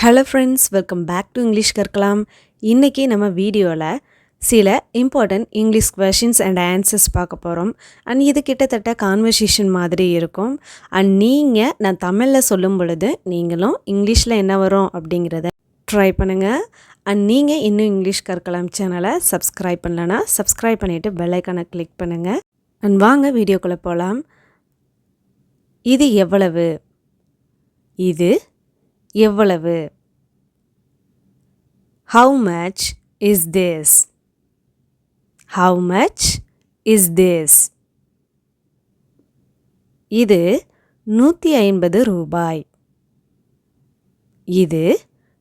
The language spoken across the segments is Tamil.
Hello friends, welcome back to English கற்கலாம். இன்றைக்கி நம்ம வீடியோவில் சில important English questions and answers பார்க்க போகிறோம். அண்ட் இது கிட்டத்தட்ட கான்வர்சேஷன் மாதிரி இருக்கும். அண்ட் நீங்கள் நான் தமிழில் சொல்லும் பொழுது நீங்களும் இங்கிலீஷில் என்ன வரும் அப்படிங்கிறத ட்ரை பண்ணுங்கள். அண்ட் நீங்கள் இன்னும் இங்கிலீஷ் கற்கலாம் சேனலை சப்ஸ்கிரைப் பண்ணலன்னா சப்ஸ்கிரைப் பண்ணிவிட்டு பெல் ஐக்கானை கிளிக் பண்ணுங்கள். அண்ட் வாங்க வீடியோக்குள்ளே போகலாம். இது எவ்வளவு? இது எவ்வளவு? How much is this? How much is this? இது 150 ரூபாய். இது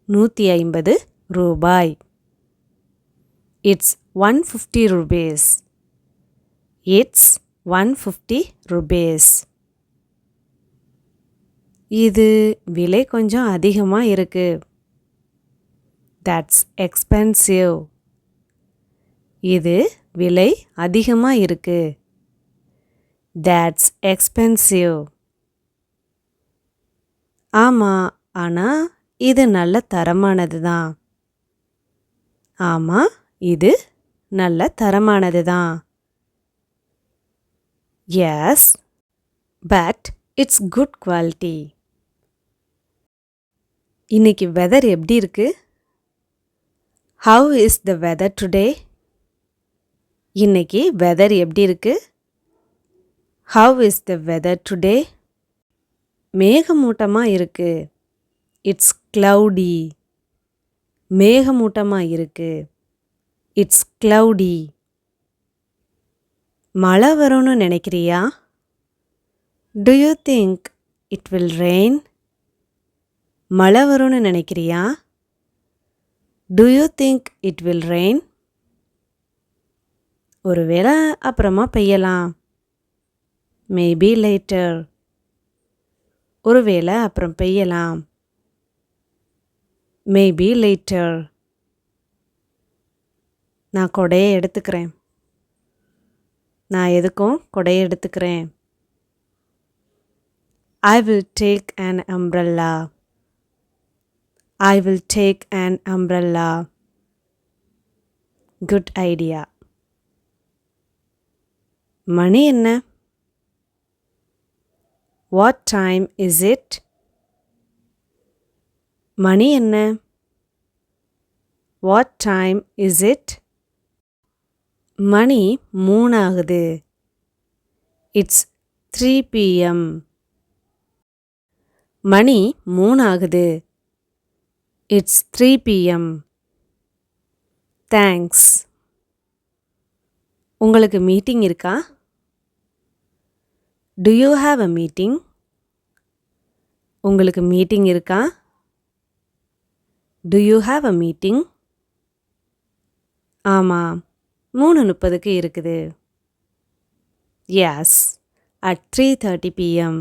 150 ரூபாய். It's 150 rupees. It's 150 rupees. இது விலை கொஞ்சம் அதிகமாக இருக்கு. That's expensive. இது விலை அதிகமாக இருக்கு. That's expensive. ஆமாம், ஆனால் இது நல்ல தரமானது தான். ஆமாம், இது நல்ல தரமானது தான். Yes, but it's good quality. இன்னைக்கு வெதர் எப்படி இருக்கு? How is the weather today? இன்னைக்கு வெதர் எப்படி இருக்கு? How is the weather today? மேகமூட்டமாக இருக்கு. It's cloudy. மேகமூட்டமாக இருக்கு. It's cloudy. மழை வரும்னு நினைக்கிறியா? Do you think it will rain? மழை வரும்னு நினைக்கிறியா? Do you think it will rain? ஒருவேளை அப்புறமா பெய்யலாம். Maybe later. ஒருவேளை அப்புறம் பெய்யலாம். Maybe later. நான் கொடையை எடுத்துக்கிறேன். நான் எதுக்கும் கொடையை எடுத்துக்கிறேன். I will take an umbrella. I will take an umbrella. Good idea. மணி என்ன? What time is it? மணி என்ன? What time is it? மணி 3 ஆகுது. It's 3 p.m. மணி 3 ஆகுது. It's 3 p.m. Thanks. உங்களுக்கு மீட்டிங் இருக்கா? Do you have a meeting? உங்களுக்கு மீட்டிங் இருக்கா? Do you have a meeting? ஆமாம், 3:30க்கு இருக்குது. Yes, at 3:30 p.m.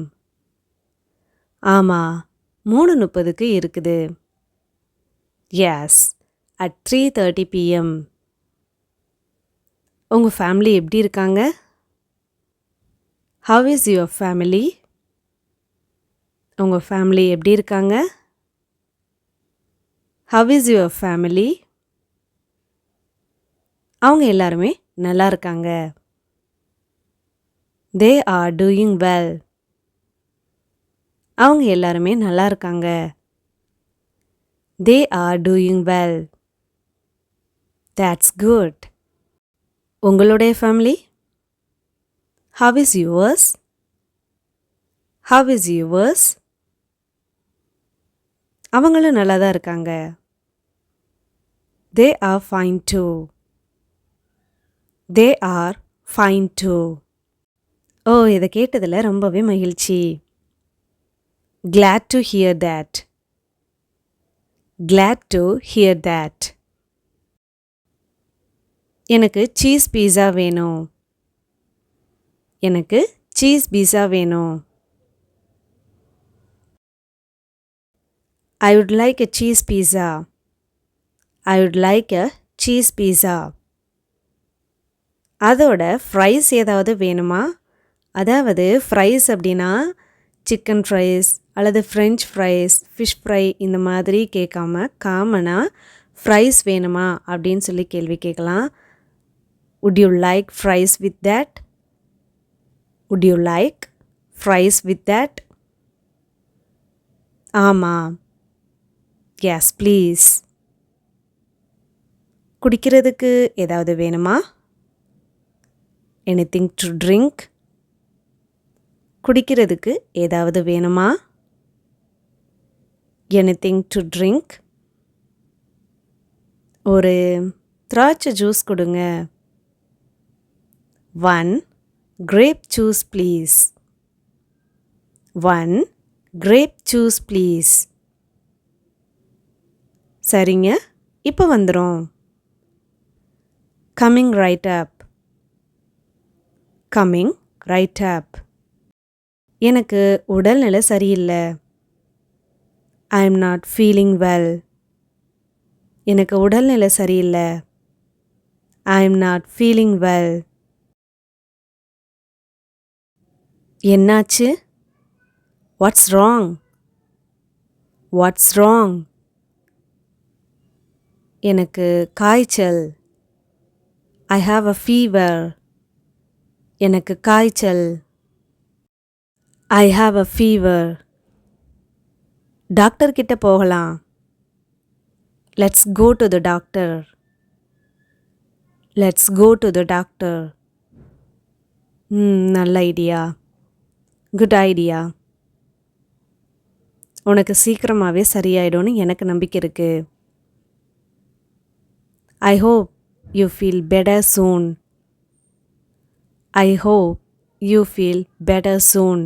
ஆமாம், 3:30க்கு இருக்குது. Yes, at 3:30 p.m. உங்கள் ஃபேமிலி எப்படி இருக்காங்க? How is your family? உங்கள் ஃபேமிலி எப்படி இருக்காங்க? How is your family? அவங்க எல்லாருமே நல்லா இருக்காங்க. They are doing well. அவங்க எல்லாருமே நல்லா இருக்காங்க. They are doing well. That's good. உங்களுடைய family? How is yours? How is yours? அவங்களும் நல்லா தான் இருக்காங்க. They are fine too. They are fine too. ஓ, இதை கேட்டதில் ரொம்பவே மகிழ்ச்சி. Glad to hear that. Glad to hear that. எனக்கு சீஸ் பீஸா வேணும். எனக்கு சீஸ் பீஸா வேணும். I would like a cheese pizza. I would like a cheese pizza. அதோட ஃப்ரைஸ் ஏதாவது வேணுமா? அதாவது ஃப்ரைஸ் அப்படின்னா சிக்கன் ஃப்ரைஸ் அல்லது ஃப்ரெஞ்ச் ஃப்ரைஸ், ஃபிஷ் ஃப்ரை இந்த மாதிரி கேட்காம காமனாக ஃப்ரைஸ் வேணுமா அப்படின்னு சொல்லி கேள்வி கேட்கலாம். Would you like fries with that? Would you like fries with that? ஆமாம். Yes, please. குடிக்கிறதுக்கு ஏதாவது வேணுமா? Anything to drink? குடிக்கிறதுக்கு ஏதாவது வேணுமா? Anything to drink? ஒரு திராட்சை ஜூஸ் கொடுங்க. One grape juice please. One grape juice please. சரிங்க, இப்போ வந்துடும். Coming right up. Coming right up. எனக்கு உடல்நிலை சரியில்லை. I am not feeling well. எனக்கு உடல்நிலை சரியில்லை. I am not feeling well. என்னாச்சு? What's wrong? What's wrong? எனக்கு காய்ச்சல். I have a fever. எனக்கு காய்ச்சல். I have a fever. Doctor கிட்ட போகலாம். Let's go to the doctor. Let's go to the doctor. நல்ல ஐடியா. Good idea. உனக்கு சீக்கிரமாகவே சரியாயிடும்னு எனக்கு நம்பிக்கை இருக்கு. I hope you feel better soon. I hope you feel better soon.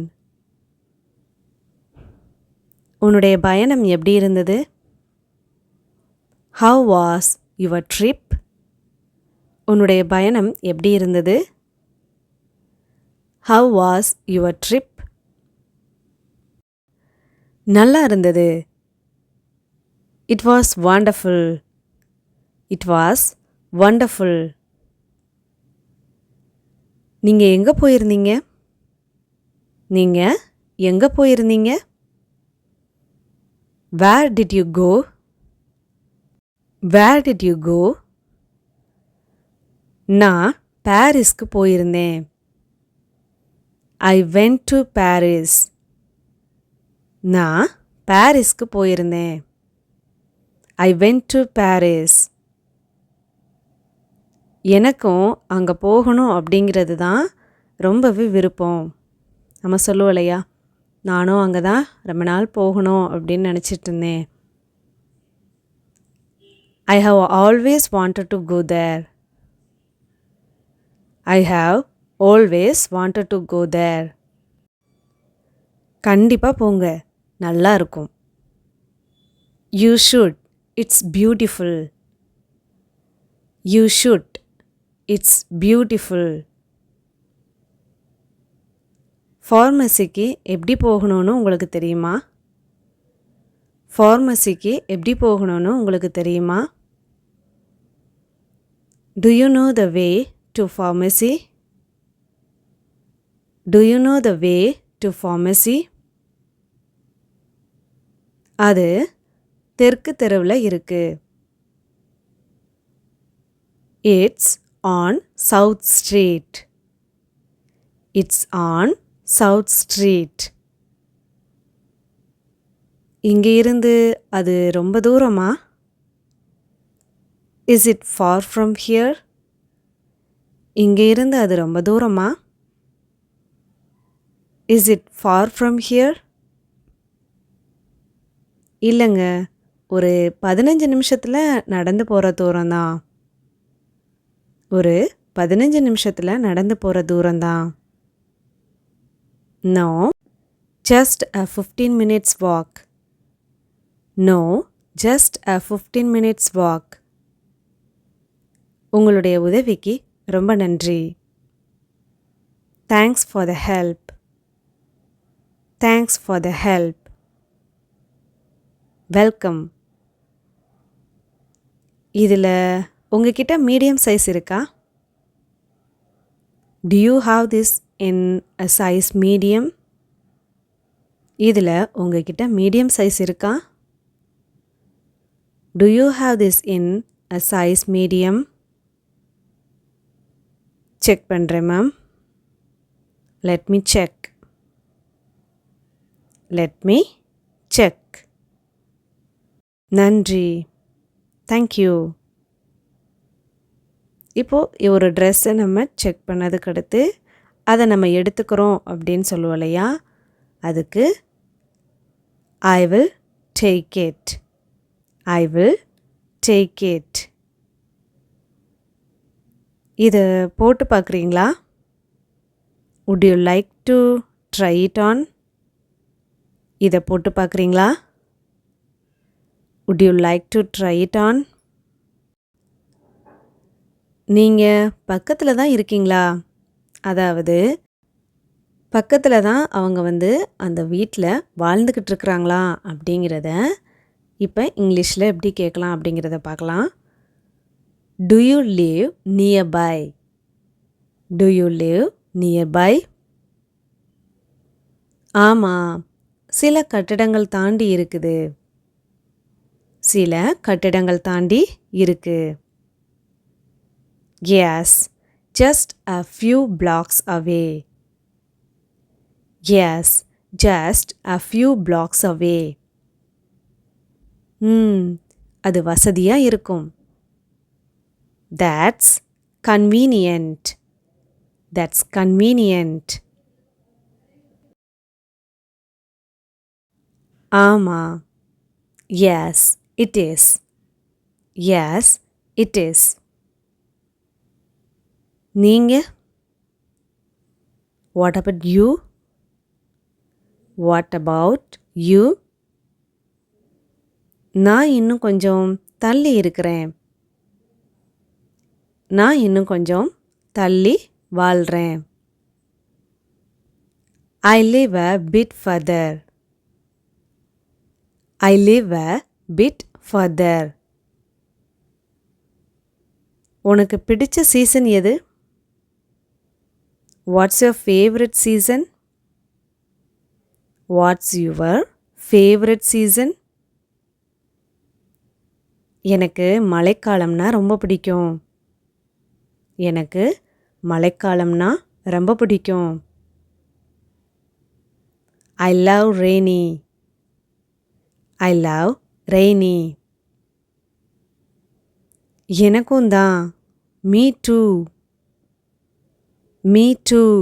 உன்னுடைய பயணம் எப்படி இருந்தது? How was your trip? உன்னுடைய பயணம் எப்படி இருந்தது? How was your trip? நல்லா இருந்தது. It was wonderful. It was wonderful. நீங்கள் எங்கே போயிருந்தீங்க? நீங்கள் எங்கே போயிருந்தீங்க? Where did you go? Where did you go? நான் பாரிஸ்க்கு போயிருந்தேன். I went to Paris. நான் பாரிஸ்க்கு போயிருந்தேன். I went to Paris. எனக்கும் அங்கே போகணும் அப்படிங்கிறது தான் ரொம்பவே விருப்பம். நம்ம சொல்லுவோம் இல்லையா, நானும் அங்கே தான் ரொம்ப நாள் போகணும் அப்படின்னு நினச்சிட்டு இருந்தேன். I have always wanted to go there. I have always wanted to go there. கண்டிப்பாக போங்க, நல்லா இருக்கும். You should. It's beautiful. You should. It's beautiful. ஃபார்மசிக்கு எப்படி போகணும்னு உங்களுக்கு தெரியுமா? ஃபார்மசிக்கு எப்படி போகணும்னு உங்களுக்கு தெரியுமா? Do you know the way to pharmacy? Do you know the way to pharmacy? அது தெற்கு தெருவில் இருக்கு. It's on South Street. It's on South Street. இங்கே இருந்து அது ரொம்ப தூரமா? Is it far from here? இங்கே இருந்து அது ரொம்ப தூரமா? Is it far from here? இல்லைங்க, ஒரு 15 நிமிஷத்தில் நடந்து போகிற தூரம்தான். ஒரு 15 நிமிஷத்தில் நடந்து போகிற தூரம்தான். No, just a 15 minutes walk. No, just a 15 minutes walk. உங்களுடைய உதவிக்கு ரொம்ப நன்றி. Thanks for the help. Thanks for the help. Welcome. இதில் உங்ககிட்ட மீடியம் சைஸ் இருக்கா? Do you have this in a size medium? இதில் உங்ககிட்ட மீடியம் சைஸ் இருக்கா? Do you have this in a size medium? Check பண்ணுறேன் ma'am. Let me check. Let me check. நன்றி. Thank you. இப்போது ஒரு ட்ரெஸ்ஸை நம்ம செக் பண்ணதுக்கு அடுத்து அதை நம்ம எடுத்துக்கிறோம் அப்படின்னு சொல்லுவோம் இல்லையா, அதுக்கு I will take it. I will take it. இதை போட்டு பார்க்குறீங்களா? Would you like to try it on? இதை போட்டு பார்க்குறீங்களா? Would you like to try it on? நீங்கள் பக்கத்தில் தான் இருக்கீங்களா? அதாவது பக்கத்தில் தான் அவங்க அந்த வீட்டில் வாழ்ந்துக்கிட்டு இருக்கிறாங்களா அப்படிங்கிறத இப்போ இங்கிலீஷில் எப்படி கேட்கலாம் அப்படிங்கிறத பார்க்கலாம். Do you live nearby? Do you live nearby? ஆமாம், சில கட்டிடங்கள் தாண்டி இருக்குது. சில கட்டிடங்கள் தாண்டி இருக்கு. Yes, just a few blocks away. Yes, just a few blocks away. அது வசதியாக இருக்கும். That's convenient. That's convenient. ஆமாம். Yes, it is. Yes, it is. நீங்கள்? What about you? What about you? நான் இன்னும் கொஞ்சம் தள்ளி இருக்கிறேன். நான் இன்னும் கொஞ்சம் தள்ளி வாழ்கிறேன். I live a bit further. I live a bit further. உனக்கு பிடிச்ச சீசன் எது? What's your favorite season? What's your favorite season? எனக்கு மழைக்காலம்னா ரொம்ப பிடிக்கும். எனக்கு மழைக்காலம்னா ரொம்ப பிடிக்கும். I love rainy. I love rainy. எனக்கும் தான். Me too. Me too.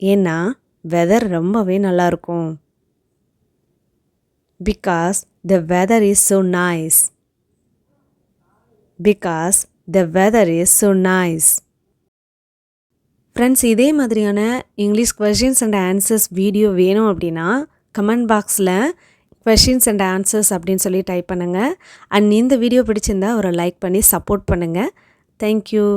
ஏன்னா வெதர் ரொம்பவே நல்லாயிருக்கும். Because the weather is so nice. Because the weather is so nice. Friends, இதே மாதிரியான English questions and answers video வேணும் அப்படின்னா கமெண்ட் பாக்ஸில் கொஷின்ஸ் அண்ட் ஆன்சர்ஸ் அப்படின்னு சொல்லி டைப் பண்ணுங்கள். அண்ட் இந்த வீடியோ பிடிச்சிருந்தா ஒரு லைக் பண்ணி சப்போர்ட் பண்ணுங்கள். தேங்க்யூ.